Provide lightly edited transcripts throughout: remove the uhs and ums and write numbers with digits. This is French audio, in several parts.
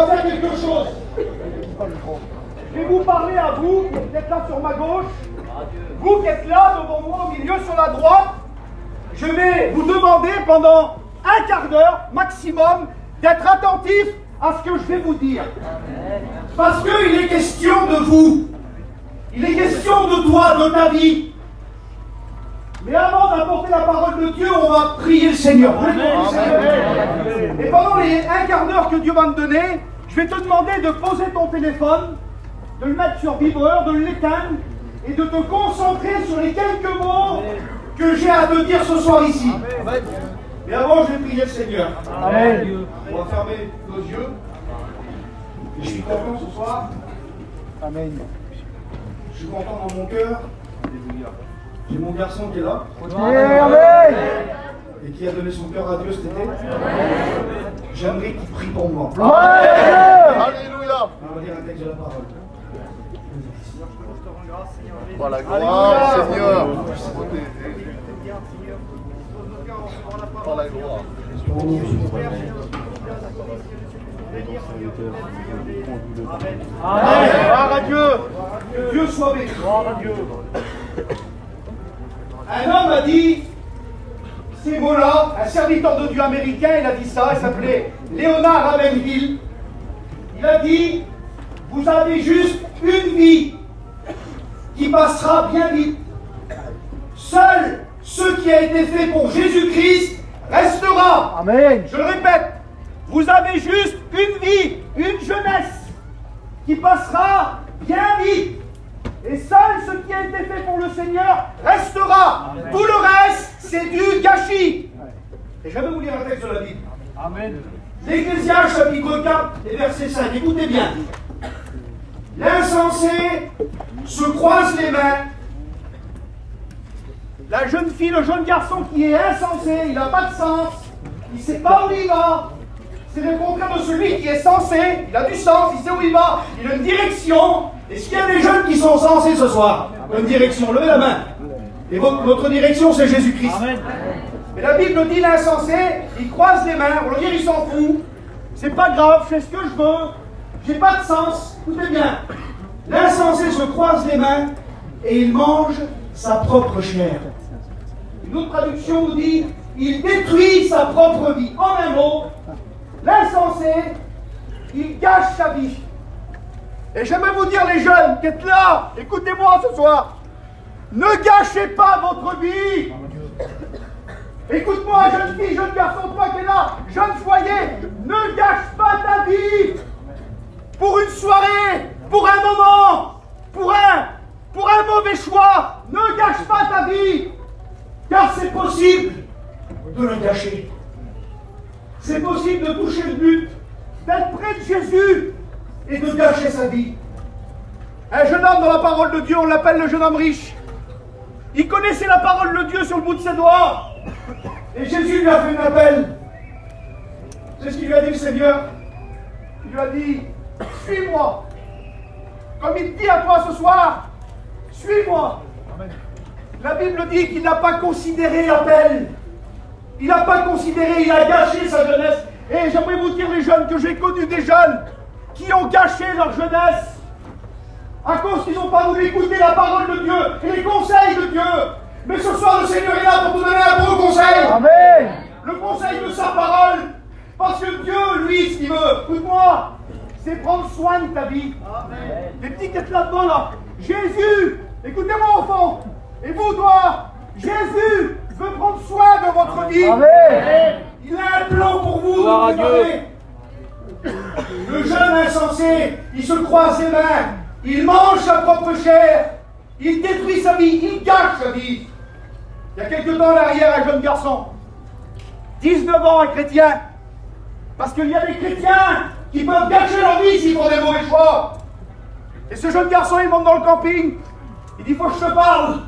va faire quelque chose. Je vais vous parler à vous qui êtes là sur ma gauche. Vous qui êtes là devant moi au milieu sur la droite. Je vais vous demander pendant un quart d'heure maximum d'être attentif à ce que je vais vous dire. Parce qu'il est question de vous. Il est question de toi, de ta vie. Mais avant d'apporter la parole de Dieu, on va prier le Seigneur. Et pendant les un quart d'heure que Dieu va me donner, je vais te demander de poser ton téléphone, de le mettre sur vibreur, de l'éteindre et de te concentrer sur les quelques mots que j'ai à te dire ce soir ici. Mais avant, je vais prier le Seigneur. Amen. On va fermer nos yeux. Et je suis content ce soir. Amen. Je suis content dans mon cœur. J'ai mon garçon qui est là. Amen. Et qui a donné son cœur à Dieu cet été. J'aimerais qu'il prie pour moi. Alléluia. On va dire un texte de la parole. Par la gloire, Seigneur. Par la gloire. Amen. Gloire à Dieu. Que Dieu soit béni. Gloire à Dieu. Un homme a dit ces mots-là, un serviteur de Dieu américain, il a dit ça, il s'appelait Leonard Ravenhill. Il a dit, vous avez juste une vie qui passera bien vite. Seul ce qui a été fait pour Jésus-Christ restera. Amen. Je le répète, vous avez juste une vie, une jeunesse qui passera bien vite. Et seul ce qui a été fait pour le Seigneur restera. Amen. Tout le reste, c'est du gâchis. Et je vais vous lire un texte de la Bible. Amen. L'Ecclésiaste chapitre 4 et verset 5. Écoutez bien. L'insensé se croise les mains. La jeune fille, le jeune garçon qui est insensé, il n'a pas de sens. Il ne sait pas où il va. C'est le contraire de celui qui est sensé. Il a du sens, il sait où il va. Il a une direction. Est-ce qu'il y a des jeunes qui sont sensés ce soir? Une direction, levez la main. Et votre direction, c'est Jésus-Christ. Mais la Bible dit l'insensé, il croise les mains, on va dire il s'en fout. C'est pas grave, je fais ce que je veux. J'ai pas de sens. Écoutez bien. L'insensé se croise les mains et il mange sa propre chair. Une autre traduction nous dit, il détruit sa propre vie. En un mot, l'insensé, il gâche sa vie. Et j'aimerais vous dire, les jeunes qui êtes là, écoutez-moi ce soir, ne gâchez pas votre vie. Écoute-moi, jeune fille, jeune garçon, toi qui es là, jeune foyer, ne gâche pas ta vie pour une soirée, pour un moment, pour un mauvais choix. Ne gâche pas ta vie, car c'est possible de le gâcher. C'est possible de toucher le but, d'être près de Jésus et de gâcher sa vie. Un jeune homme dans la parole de Dieu, on l'appelle le jeune homme riche. Il connaissait la parole de Dieu sur le bout de ses doigts. Et Jésus lui a fait un appel. C'est ce qu'il lui a dit le Seigneur. Il lui a dit, suis-moi. Comme il te dit à toi ce soir, suis-moi. La Bible dit qu'il n'a pas considéré l'appel. Il n'a pas considéré, il a gâché sa jeunesse. Et j'aimerais vous dire, les jeunes, que j'ai connu des jeunes qui ont gâché leur jeunesse à cause qu'ils n'ont pas voulu écouter la parole de Dieu et les conseils de Dieu. Mais ce soir, le Seigneur est là pour te donner un bon conseil. Amen. Le conseil de sa parole. Parce que Dieu, lui, ce qu'il veut, écoute-moi, c'est prendre soin de ta vie. Amen. Les petits qui êtes là-dedans, là. Jésus, écoutez-moi au fond. Et vous, toi, Jésus veut prendre soin de votre vie. Amen. Il a un plan pour vous. Gloire à Dieu. Le jeune insensé, il se croise les mains. Il mange sa propre chair. Il détruit sa vie. Il gâche sa vie. Il y a quelque temps en arrière, un jeune garçon, 19 ans, un chrétien, parce qu'il y a des chrétiens qui peuvent gâcher leur vie s'ils font des mauvais choix. Et ce jeune garçon, il monte dans le camping, il dit, faut que je te parle.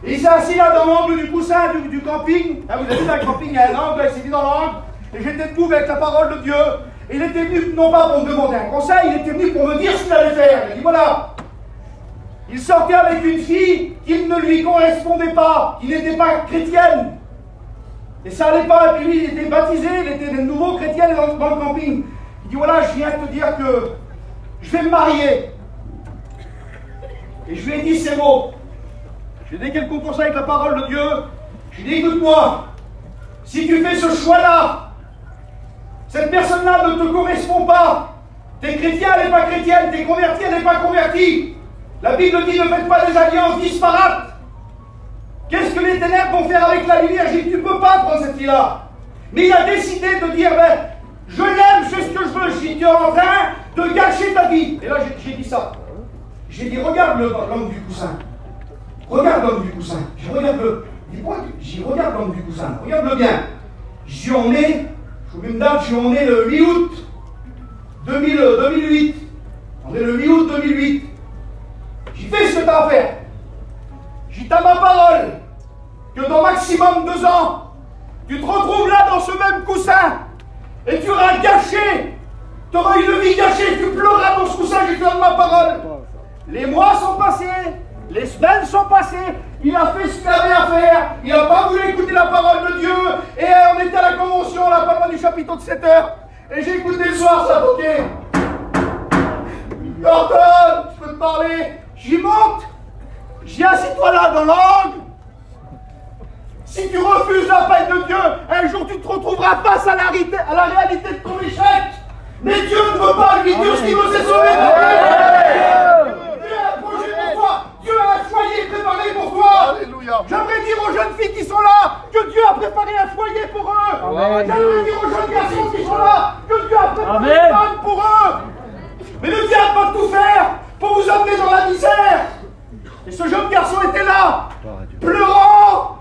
Et il s'est assis là dans l'angle du coussin du camping. Ah, vous avez vu, dans le camping, il y a un angle, il s'est mis dans l'angle, et j'étais debout avec la parole de Dieu. Et il était venu, non pas pour me demander un conseil, il était venu pour me dire ce qu'il allait faire. Il dit, voilà. Il sortait avec une fille qui ne lui correspondait pas, qui n'était pas chrétienne. Et ça n'allait pas. Et puis lui, il était baptisé, il était de nouveau chrétien dans le camping. Il dit voilà, je viens te dire que je vais me marier. Et je lui ai dit ces mots. J'ai dit quelques conseils avec la parole de Dieu. J'ai dit écoute-moi, si tu fais ce choix-là, cette personne-là ne te correspond pas. T'es chrétien, elle n'est pas chrétienne. T'es converti, elle n'est pas convertie. La Bible dit ne faites pas des alliances disparates. Qu'est-ce que les ténèbres vont faire avec la lumière? J'ai dit tu ne peux pas prendre cette fille-là. Mais il a décidé de dire ben, je l'aime, je fais ce que je veux. J'ai dit tu es en train de gâcher ta vie. Et là j'ai dit ça. J'ai dit regarde l'homme du coussin. Regarde l'homme du coussin. Je regarde le. J'y regarde l'homme du coussin. Regarde-le bien. J'y en ai. Je vous mets une date, j'y en ai le 8 août 2008. On est le 8 août 2008. J'y fais ce que tu as à faire. J'y t'as ma parole que dans maximum 2 ans, tu te retrouves là dans ce même coussin et tu auras gâché, tu auras une vie gâchée, tu pleureras dans ce coussin, je te donne ma parole. Les mois sont passés, les semaines sont passées, il a fait ce qu'il avait à faire, il n'a pas voulu écouter la parole de Dieu, et on était à la convention, là, pas loin du chapiteau de 7 heures, et j'ai écouté le soir, ça toquait. Gordon, je peux te parler, j'y monte. J'ai assis-toi là dans l'angle. Si tu refuses l'appel de Dieu, un jour tu te retrouveras face à la réalité de ton échec. Mais Dieu ne veut pas lui dire ce qu'il veut, c'est sauver ta vie. Dieu a un projet pour toi. Dieu a un foyer préparé pour toi. Alléluia. J'aimerais dire aux jeunes filles qui sont là que Dieu a préparé un foyer pour eux. J'aimerais dire aux jeunes garçons qui sont là que Dieu a préparé une femme pour eux. Mais le diable va tout faire pour vous amener dans la misère. Et ce jeune garçon était là, pleurant,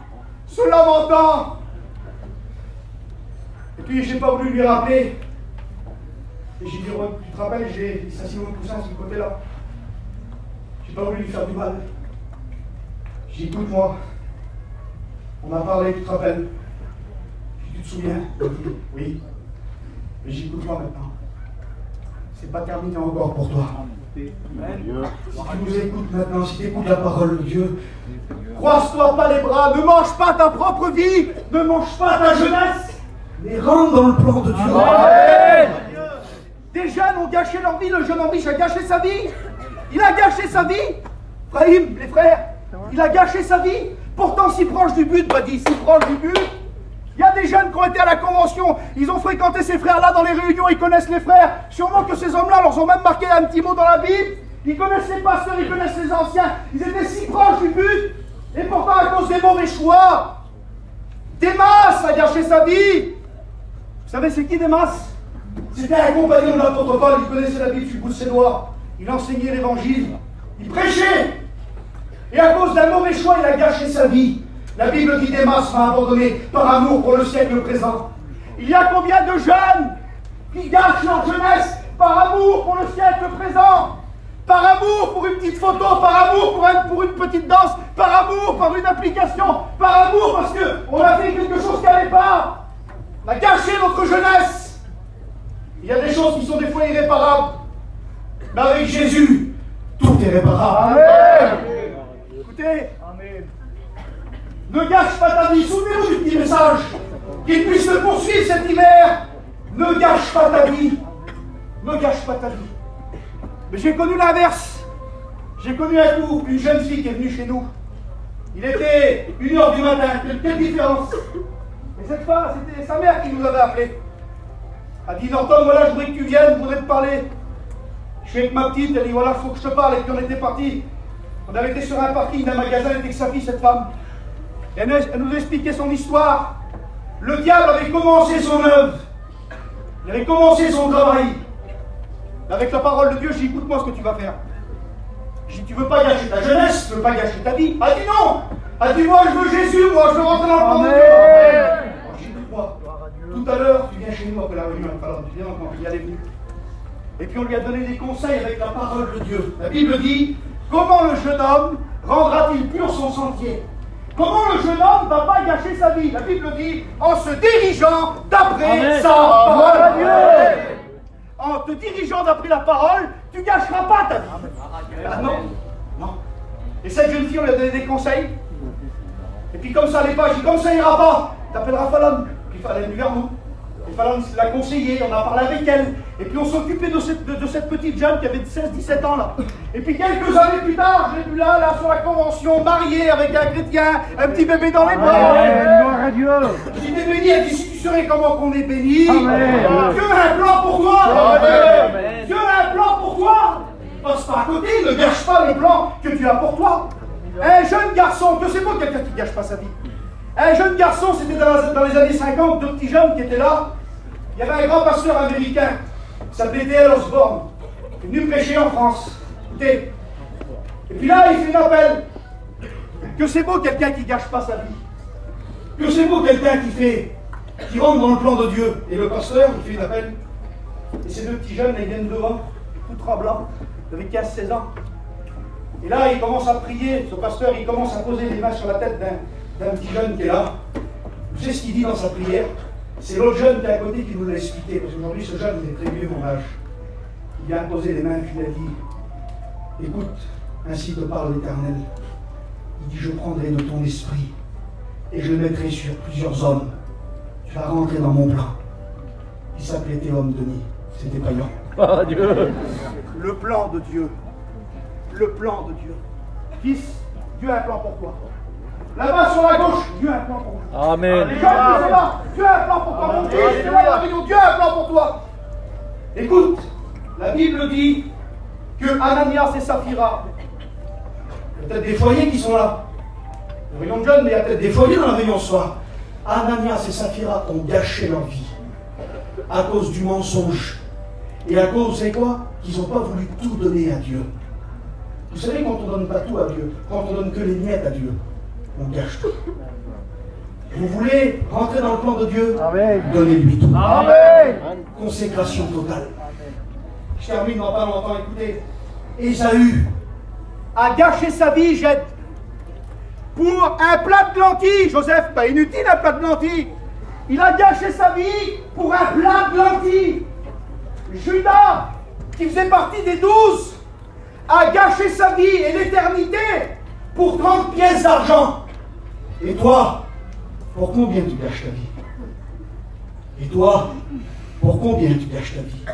se lamentant. Et puis j'ai pas voulu lui rappeler. Et j'ai dit, tu te rappelles, il s'assit au coussin sur ce côté-là. J'ai pas voulu lui faire du mal. J'ai dit, écoute-moi, on a parlé, tu te rappelles. Tu te souviens? Oui. Mais j'ai dit, écoute-moi maintenant. C'est pas terminé encore pour toi. Amen. Si tu nous écoutes maintenant, si tu écoutes la parole de Dieu, croise-toi pas les bras, ne mange pas ta propre vie, ne mange pas ta jeunesse, mais rentre dans le plan de Dieu. Amen. Des jeunes ont gâché leur vie, le jeune homme riche a gâché sa vie. Il a gâché sa vie. Brahim, les frères, il a gâché sa vie. Pourtant si proche du but, dit si proche du but. Il y a des jeunes qui ont été à la convention, ils ont fréquenté ces frères-là dans les réunions, ils connaissent les frères. Sûrement que ces hommes-là leur ont même marqué un petit mot dans la Bible. Ils connaissent les pasteurs, ils connaissent les anciens. Ils étaient si proches du but. Et pourtant, à cause des mauvais choix, Démas a gâché sa vie. Vous savez, c'est qui Démas? C'était un compagnon de l'apôtre Paul, il connaissait la Bible sur le bout de ses doigts. Il enseignait l'évangile. Il prêchait. Et à cause d'un mauvais choix, il a gâché sa vie. La Bible dit Démas m'a abandonné par amour pour le siècle présent. Il y a combien de jeunes qui gâchent leur jeunesse par amour pour le siècle présent, par amour pour une petite photo, par amour pour une petite danse, par amour par une application, par amour parce qu'on a fait quelque chose qui n'allait pas. On a gâché notre jeunesse. Il y a des choses qui sont des fois irréparables. Mais avec Jésus, tout est réparable. Amen. Écoutez, amen. Ne gâche pas ta vie. Souvenez-vous du petit message. Qu'il puisse te poursuivre cet hiver. Ne gâche pas ta vie. Ne gâche pas ta vie. Mais j'ai connu l'inverse. J'ai connu un coup une jeune fille qui est venue chez nous. Il était 1h du matin. Quelle différence. Et cette femme, c'était sa mère qui nous avait appelés. Elle a dit Norton, voilà, je voudrais que tu viennes, je voudrais te parler. Je suis avec ma petite, elle dit voilà, il faut que je te parle. Et puis on était partis. On avait été sur un parking d'un magasin, elle était avec sa fille, cette femme. Et elle nous expliquait son histoire. Le diable avait commencé son œuvre. Il avait commencé son travail. Avec la parole de Dieu, j'ai dit écoute-moi ce que tu vas faire. J'ai dit tu veux pas gâcher ta jeunesse, tu veux pas gâcher ta vie. Elle dit non. Elle dit moi je veux Jésus, moi je veux rentrer dans le plan de Dieu. J'ai dit écoute-moi, tout à l'heure tu viens chez nous après la réunion, alors tu viens quand il y a les venus. Et puis on lui a donné des conseils avec la parole de Dieu. La Bible dit comment le jeune homme rendra-t-il pur son sentier? Comment le jeune homme ne va pas gâcher sa vie? La Bible dit en se dirigeant d'après sa parole. En te dirigeant d'après la parole, tu ne gâcheras pas ta vie. Ah, non, non. Et cette jeune fille, on lui a donné des conseils. Et puis comme ça n'allait pas, j'ai dit comme ça ira pas, t'appelleras Fallon. Puis Fallon est venu vers nous. Il fallait la conseiller, on a parlé avec elle. Et puis on s'occupait de cette petite jeune qui avait 16-17 ans là. Et puis quelques années plus tard, je l'ai vu là, sur la convention, mariée avec un chrétien, un petit bébé dans les bras. Gloire à Dieu. Il était béni, elle dit si tu saurais comment qu'on est béni. Amen. Dieu a un plan pour toi. Amen. Dieu a un plan pour toi. Passe pas à côté, ne gâche pas le plan que Dieu a pour toi. Un jeune garçon, que c'est beau quelqu'un qui ne gâche pas sa vie. Un jeune garçon, c'était dans les années 50, deux petits jeunes qui étaient là. Il y avait un grand pasteur américain, qui s'appelait D.L. Osborne, qui est venu prêcher en France. Écoutez. Et puis là, il fait un appel. Que c'est beau quelqu'un qui ne gâche pas sa vie. Que c'est beau quelqu'un qui rentre dans le plan de Dieu. Et le pasteur, il fait un appel. Et ces deux petits jeunes, ils viennent devant, tout tremblants, avec 15-16 ans. Et là, il commence à prier, ce pasteur, il commence à poser les mains sur la tête d'un petit jeune qui est là. Vous savez ce qu'il dit dans sa prière? C'est l'autre jeune qui est à côté qui nous l'a expliqué, parce qu'aujourd'hui, ce jeune, il est très vieux, mon âge. Il vient poser les mains et puis il a dit, écoute, ainsi te parle l'Éternel. Il dit, je prendrai de ton esprit et je le mettrai sur plusieurs hommes. Tu vas rentrer dans mon plan. Il s'appelait Théom Denis, c'était paillant. Oh Dieu. Le plan de Dieu. Le plan de Dieu. Fils, Dieu a un plan pour toi. Là-bas sur la gauche, Dieu a un plan pour toi. Amen. Les gens qui sont là, Dieu a un plan pour toi. Mon fils, c'est là, la réunion, Dieu a un plan pour toi. Écoute, la Bible dit que Ananias et Saphira, il y a peut-être des foyers qui sont là. La réunion de jeunes, mais il y a peut-être des foyers dans la réunion ce soir. Ananias et Saphira ont gâché leur vie à cause du mensonge. Et à cause, vous savez quoi? Qu'ils n'ont pas voulu tout donner à Dieu. Vous savez, quand on ne donne pas tout à Dieu, quand on donne que les miettes à Dieu, on gâche tout. Vous voulez rentrer dans le plan de Dieu? Amen. Donnez-lui tout. Amen. Consécration totale. Je termine dans pas longtemps, écoutez. Ésaü a gâché sa vie, Jette, pour un plat de lentilles. Joseph, pas inutile un plat de lentilles. Il a gâché sa vie pour un plat de lentilles. Judas, qui faisait partie des 12, a gâché sa vie et l'éternité pour 30 pièces d'argent. Et toi, pour combien tu gâches ta vie? Et toi, pour combien tu gâches ta vie?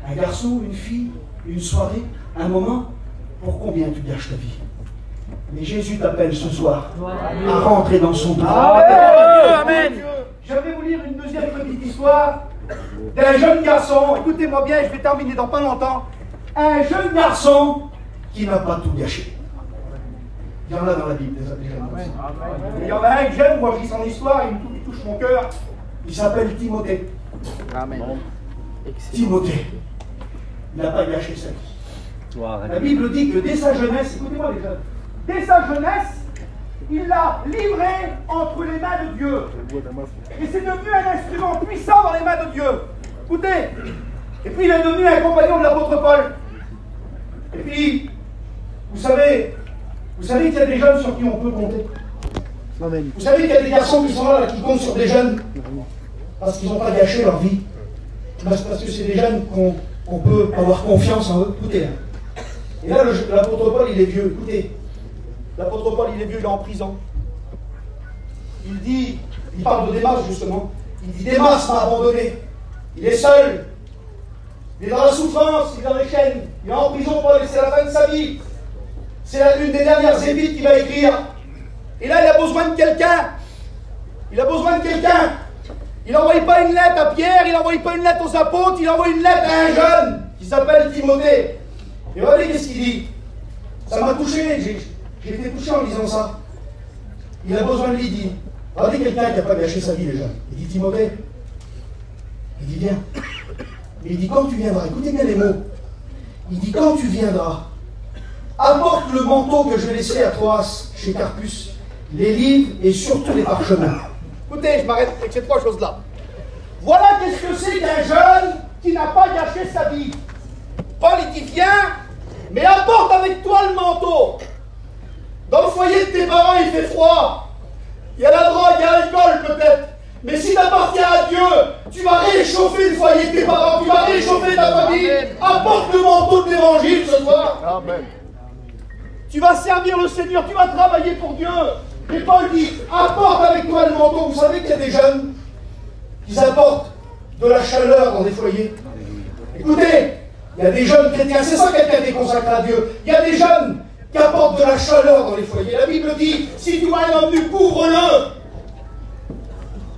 Un garçon, une fille, une soirée, un moment? Pour combien tu gâches ta vie? Mais Jésus t'appelle ce soir à rentrer dans son plan. Amen. Je vais vous lire une deuxième petite histoire d'un jeune garçon. Écoutez-moi bien, je vais terminer dans pas longtemps. Un jeune garçon qui n'a pas tout gâché. Il y en a dans la Bible, des jeunes comme ça. Il y en a un que j'aime, moi je lis son histoire, il touche mon cœur. Il s'appelle Timothée. Amen. Timothée. Il n'a pas gâché sa vie. La Bible dit que dès sa jeunesse, écoutez-moi les jeunes, dès sa jeunesse, il l'a livré entre les mains de Dieu. Et c'est devenu un instrument puissant dans les mains de Dieu. Écoutez, et puis il est devenu un compagnon de l'apôtre Paul. Et puis, vous savez qu'il y a des jeunes sur qui on peut compter. Vous savez qu'il y a des garçons qui sont là qui comptent sur des jeunes parce qu'ils n'ont pas gâché leur vie. Parce que c'est des jeunes qu'on peut avoir confiance en eux. Écoutez, et là, l'apôtre Paul, il est vieux. Écoutez, l'apôtre Paul, il est vieux, il est en prison. Il parle de Démas, justement. Il dit, Démas m'a abandonné. Il est seul. Il est dans la souffrance, il est dans les chaînes. Il est en prison, Paul, et c'est la fin de sa vie. C'est l'une des dernières épîtres qu'il va écrire. Et là, il a besoin de quelqu'un. Il a besoin de quelqu'un. Il n'envoie pas une lettre à Pierre, il n'envoie pas une lettre aux apôtres, il envoie une lettre à un jeune qui s'appelle Timothée. Et regardez qu'est-ce qu'il dit. Ça m'a touché, j'ai été touché en lisant ça. Il a besoin de lui dire. Regardez quelqu'un qui n'a pas gâché sa vie déjà. Il dit Timothée. Il dit viens. Mais il dit quand tu viendras, écoutez bien les mots. Il dit quand tu viendras, apporte le manteau que je vais laisser à Troas, chez Carpus, les livres et surtout les parchemins. Écoutez, je m'arrête avec ces trois choses-là. Voilà qu'est-ce que c'est qu'un jeune qui n'a pas gâché sa vie. Paul, il dit viens, mais apporte avec toi le manteau. Dans le foyer de tes parents, il fait froid. Il y a la drogue, il y a l'alcool peut-être. Mais si tu appartiens à Dieu, tu vas réchauffer le foyer de tes parents, tu vas réchauffer ta famille. Apporte le manteau de l'évangile ce soir. Amen. Tu vas servir le Seigneur, tu vas travailler pour Dieu. Et Paul dit, apporte avec toi le manteau. Vous savez qu'il y a des jeunes qui apportent de la chaleur dans des foyers. Écoutez, il y a des jeunes chrétiens, c'est ça quelqu'un qui est consacré à Dieu. Il y a des jeunes qui apportent de la chaleur dans les foyers. La Bible dit, si tu vois un homme nu, couvre-le.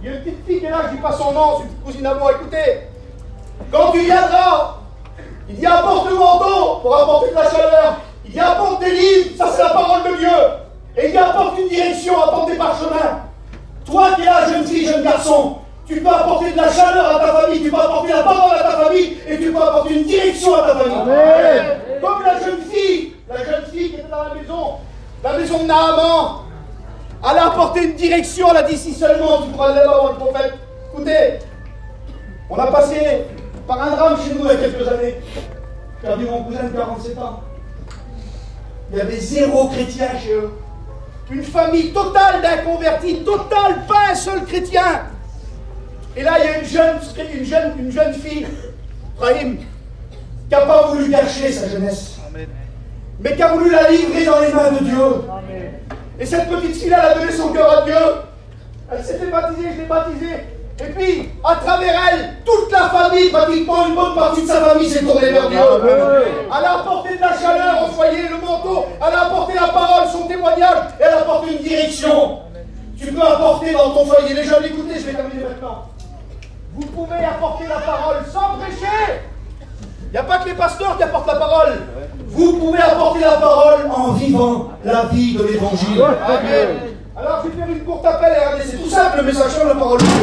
Il y a une petite fille qui est là, je ne dis pas son nom, c'est une petite cousine à moi, écoutez. Quand tu viendras, il dit apporte le manteau pour apporter de la chaleur. Il dit apporte des livres, ça c'est la parole de Dieu. Et il dit apporte une direction, apporte des parchemins. Toi qui es là, jeune fille, jeune garçon, tu peux apporter de la chaleur à ta famille, tu peux apporter la parole à ta famille et tu peux apporter une direction à ta famille. Amen. Comme la jeune fille qui était dans la maison de Naaman, elle a apporté une direction, elle a dit si seulement tu pourras aller là voir le prophète. Écoutez, on a passé par un drame chez nous il y a quelques années. J'ai perdu mon cousin de 47 ans. Il y avait 0 chrétien chez eux. Une famille totale d'inconvertis, totale, pas un seul chrétien. Et là, il y a une jeune fille, Brahim, qui n'a pas voulu gâcher sa jeunesse. Amen. Mais qui a voulu la livrer dans les mains de Dieu. Amen. Et cette petite fille-là, elle a donné son cœur à Dieu. Elle s'est fait baptiser, je l'ai baptisée. Et puis, à travers elle, toute la famille, pratiquement une bonne partie de sa famille s'est tournée vers Dieu. Elle a apporté de la chaleur au foyer, le manteau. Elle a apporté la parole, son témoignage. Et elle a apporté une direction. Tu peux apporter dans ton foyer. Les jeunes, écoutez, je vais terminer maintenant. Vous pouvez apporter la parole sans prêcher. Il n'y a pas que les pasteurs qui apportent la parole. Vous pouvez apporter la parole en vivant la vie de l'évangile. Amen. Alors je vais faire une courte appel. Regardez, c'est tout simple le message sur la parole de Dieu.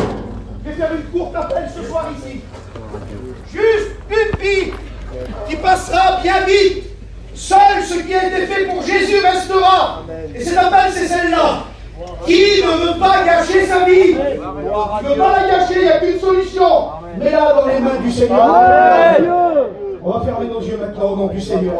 Je vais faire une courte appel ce soir ici. Juste une fille qui passera bien vite. Seul ce qui a été fait pour Jésus restera. Et cet appel, c'est celle-là. Qui ne veut pas gâcher sa vie? Tu ne veux pas la gâcher, il n'y a qu'une solution. Mets-la dans les mains du Seigneur. On va fermer nos yeux maintenant au nom du Seigneur.